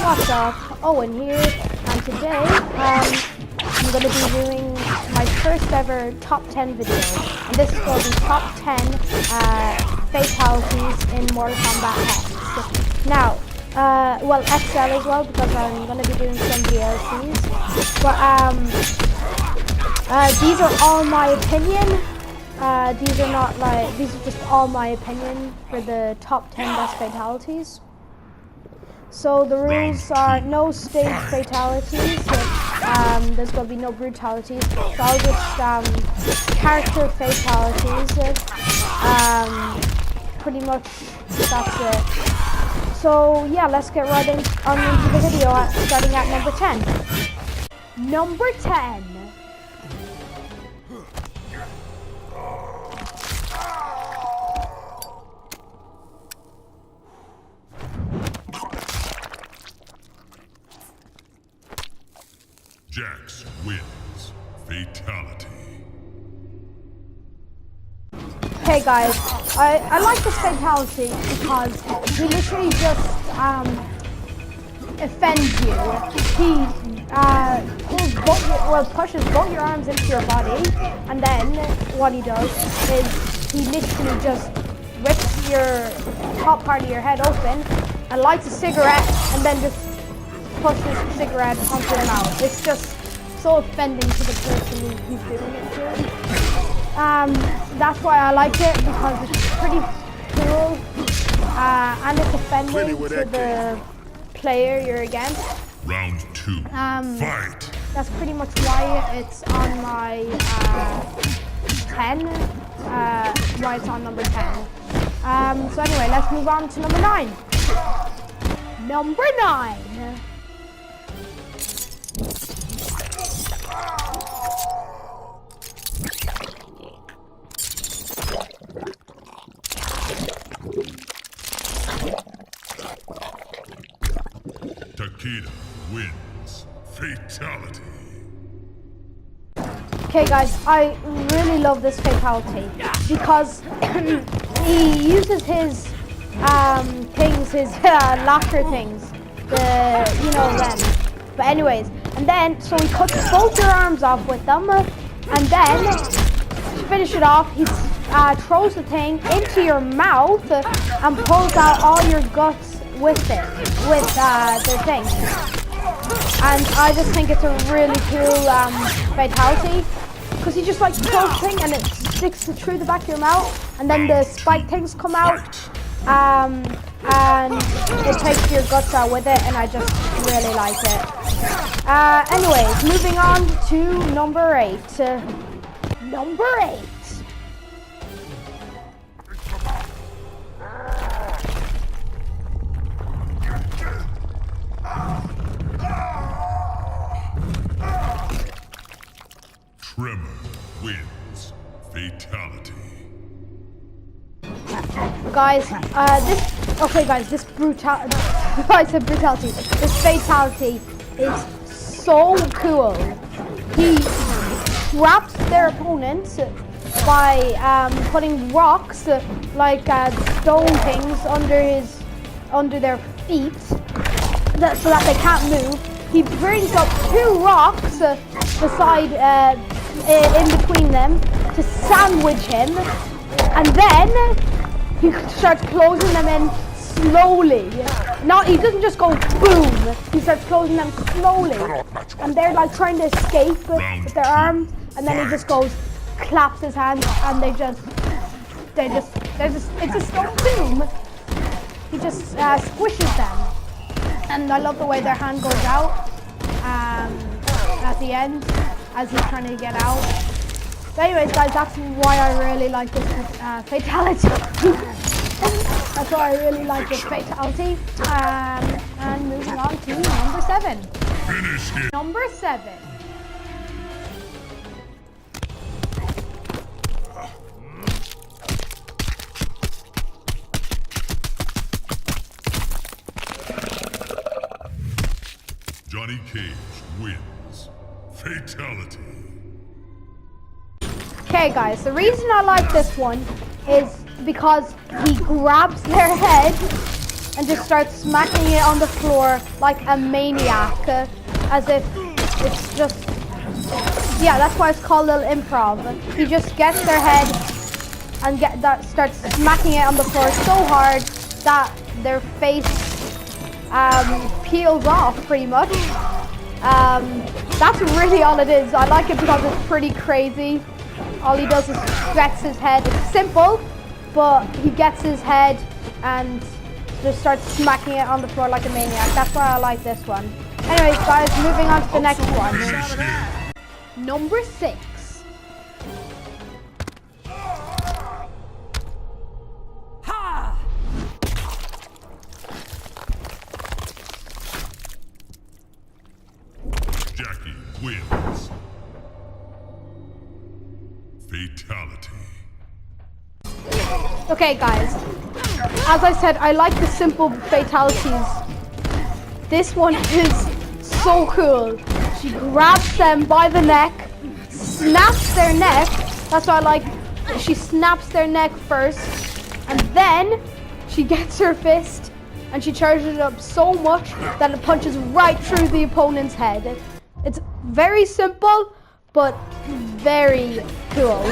What's up? Owen here, and today I'm going to be doing my first ever top 10 video, and this is going to be top 10 fatalities in Mortal Kombat X. Now, well, XL as well, because I'm going to be doing some DLCs, but these are all my opinion. These are not like, these are just all my opinion for the top 10 best fatalities. So the rules are no stage fatalities, there's going to be no brutalities, so I'll just character fatalities, pretty much that's it. So yeah, let's get right into the video, starting at number 10. Number 10. Jax wins. Fatality. Hey guys, I like this fatality because he literally just offends you. He pushes both your arms into your body, and then what he does is he literally just rips your top part of your head open and lights a cigarette, and then just pushes the cigarette onto your mouth. It's just so offending to the person who's doing it to. That's why I like it, because it's pretty cool, and it's offending to the player you're against. Round 2. Fight. That's pretty much why it's on my 10. Why it's on number 10. So anyway, let's move on to number 9. Number 9. Takeda wins. Fatality. Okay guys, I really love this fatality because he uses his things, his laughter things, you know them. But anyways, and then so he cuts both your arms off with them, and then to finish it off, he throws the thing into your mouth and pulls out all your guts with it, with the thing. And I just think it's a really cool fatality, because he just like throws the thing and it sticks through the back of your mouth, and then the spike things come out, and it takes your guts out with it, and I just really like it. Anyways, moving on to number 8. Number 8. Tremor wins. Fatality. Guys, this brutality, I said brutality, this fatality is so cool. He traps their opponents by putting rocks, like stone things, under their feet, so that they can't move. He brings up 2 rocks in between them to sandwich him, and then he starts closing them in slowly. He doesn't just go boom, he starts closing them slowly, and they're like trying to escape with their arms, and then he just goes, claps his hands, and it's a stone boom. He just squishes them, and I love the way their hand goes out at the end as he's trying to get out. But anyways guys, that's why I really like this fatality. That's why I really like this fatality. And moving on to number 7. Finish it. Number 7. Johnny Cage wins. Fatality. Okay guys, the reason I like this one is because he grabs their head and just starts smacking it on the floor like a maniac, as if it's just, yeah, that's why it's called little improv. He just gets their head and starts smacking it on the floor so hard that their face peels off pretty much. That's really all it is. I like it because it's pretty crazy. All he does is gets his head. It's simple, but he gets his head and just starts smacking it on the floor like a maniac. That's why I like this one. Anyways, guys, moving on to the next one. Number 6. Jackie wins. Fatality. Okay, guys. As I said, I like the simple fatalities. This one is so cool. She grabs them by the neck, snaps their neck. That's why I like. She snaps their neck first, and then she gets her fist and she charges it up so much that it punches right through the opponent's head. It's very simple, but very cool.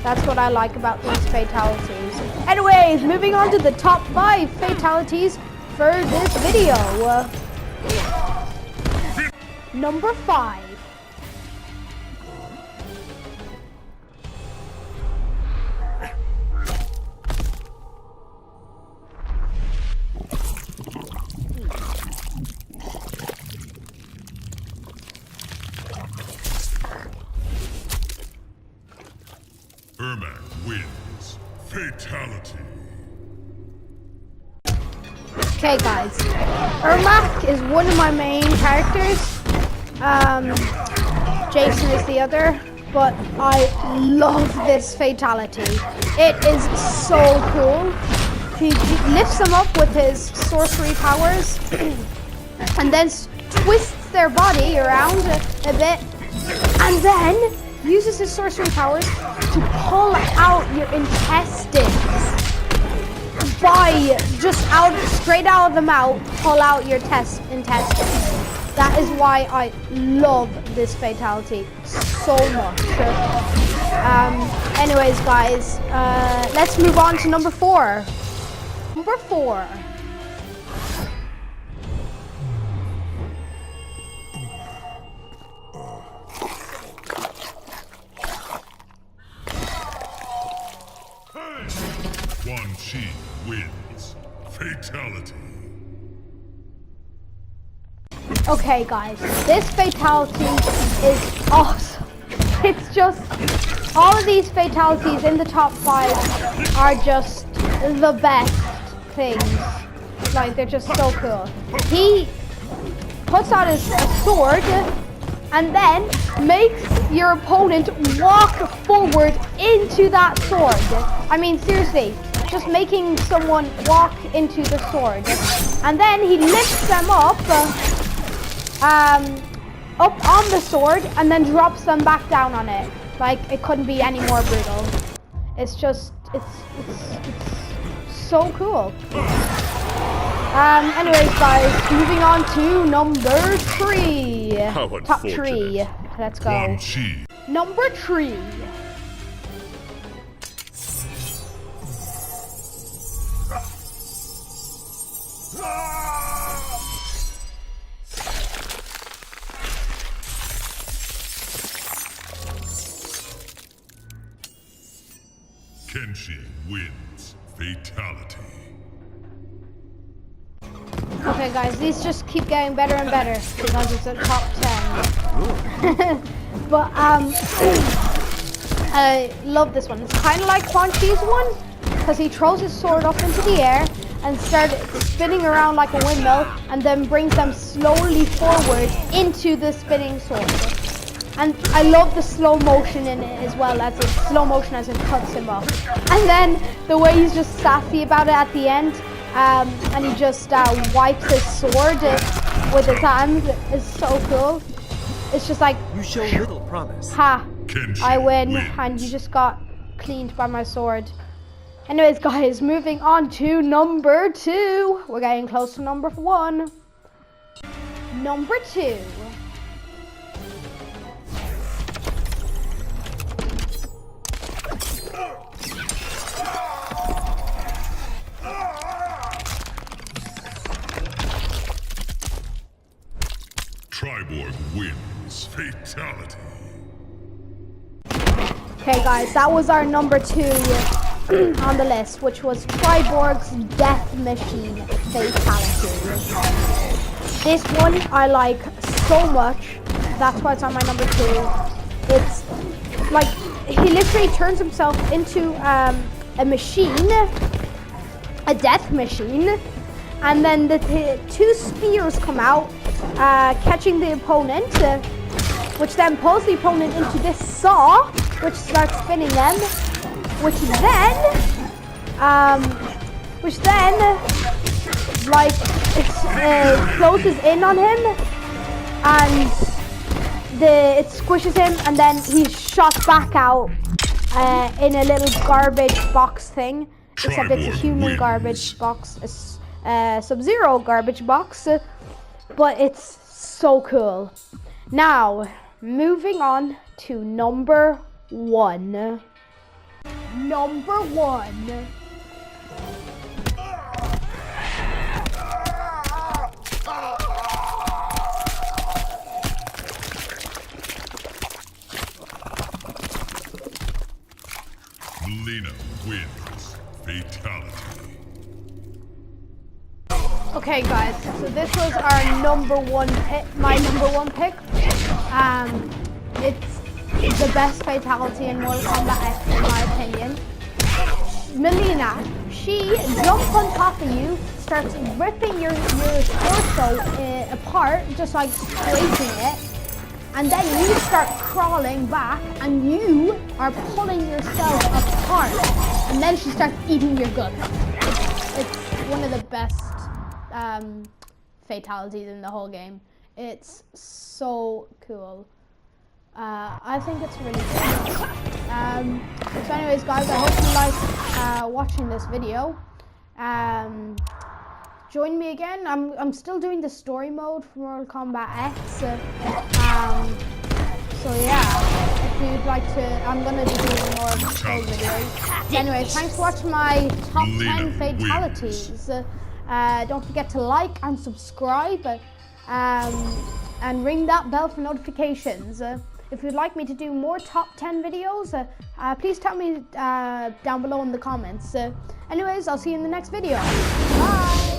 That's what I like about these fatalities. Anyways, moving on to the top 5 fatalities for this video. Number 5. Ermac wins. Fatality. Okay, guys. Ermac is one of my main characters. Jason is the other, but I love this fatality. It is so cool. He lifts them up with his sorcery powers and then twists their body around a bit, and then uses his sorcery powers to pull out your intestines. By just straight out of the mouth, pull out your intestines. That is why I love this fatality so much. Anyways, guys, let's move on to number 4. Number 4. Quan Chi wins. Fatality. Okay, guys, this fatality is awesome. It's just, all of these fatalities in the top 5 are just the best things. Like, they're just so cool. He puts out his sword and then makes your opponent walk forward into that sword. I mean, seriously, just making someone walk into the sword. And then he lifts them up on the sword and then drops them back down on it. Like, it couldn't be any more brutal. It's just, it's so cool. Anyways, guys, moving on to number 3. Top 3. Let's go. Quan Chi. Number 3. Kenshi wins. Fatality. Okay, guys, these just keep getting better and better because it's a top 10. But I love this one. It's kind of like Quan Chi's one because he throws his sword up into the air and starts spinning around like a windmill, and then brings them slowly forward into the spinning sword. And I love the slow motion in it as well, as it cuts him off. And then the way he's just sassy about it at the end, and he just wipes his sword with his hand. Is so cool. It's just like, you show little promise. Ha! Kenshi I win, wins. and you just got cleaned by my sword. Anyways, guys, moving on to number 2. We're getting close to number 1. Number 2. Triborg wins. Fatality. Okay, guys, that was our number 2 on the list, which was Triborg's Death Machine Fatality. This one I like so much. That's why it's on my number 2. It's like he literally turns himself into a machine, a death machine, and then the 2 spears come out, catching the opponent, which then pulls the opponent into this saw, which starts spinning them, which then like it closes in on him, and it squishes him, and then he's shot back out in a little garbage box thing, except it's a human garbage box, a Sub-Zero garbage box, but it's so cool. Now, moving on to number 1. Number 1. Melina wins. Fatality. Okay, guys, so this was our number 1 pick, my number 1 pick. It's the best fatality in Mortal Kombat X, in my opinion. Melina, she jumps on top of you, starts ripping your torso apart, just like scraping it, and then you start crawling back, and you are pulling yourself apart, and then she starts eating your guts. It's one of the best fatalities in the whole game. It's so cool. I think it's really good. So anyways, guys, I hope you like watching this video. Join me again. I'm still doing the story mode for Mortal Kombat X. So yeah, if you'd like to, I'm gonna be doing more of those videos. Anyways, thanks for watching my top 10 fatalities. Don't forget to like and subscribe, and ring that bell for notifications. If you'd like me to do more top 10 videos, please tell me down below in the comments. Anyways, I'll see you in the next video. Bye!